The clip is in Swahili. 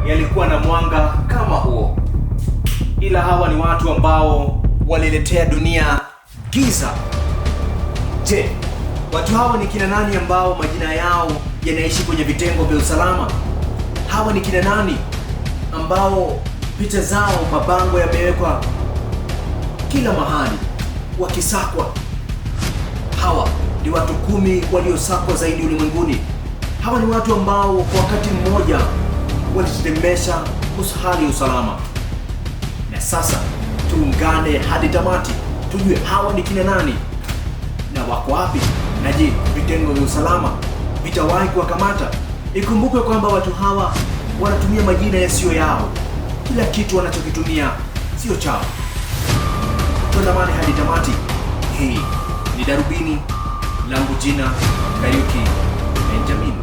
yalikuwa na mwanga kama huo, ila hawa ni watu ambao waliletea dunia giza. Je, watu hawa ni kina nani ambao majina yao yanaishi kwenye vitengo vya usalama? Hawa ni kina nani ambao picha zao mabango yamewekwa kila mahali wakisakwa? Hawa ni watu 10 waliosakwa zaidi ulimwenguni. Hawa ni watu ambao kwa wakati mmoja walitetemesha hali ya usalama. Na sasa tuungane hadi tamati tujue hawa ni kina nani na wako wapi, na je, vitengo vya usalama vitawahi kuwakamata? Ikumbukwe kwamba watu hawa wanatumia majina yasiyo yao. Kila kitu wanachokitumia sio chao. Tuandamane hadi tamati. Hii ni Darubini, langu jina Kariuki Benjamin.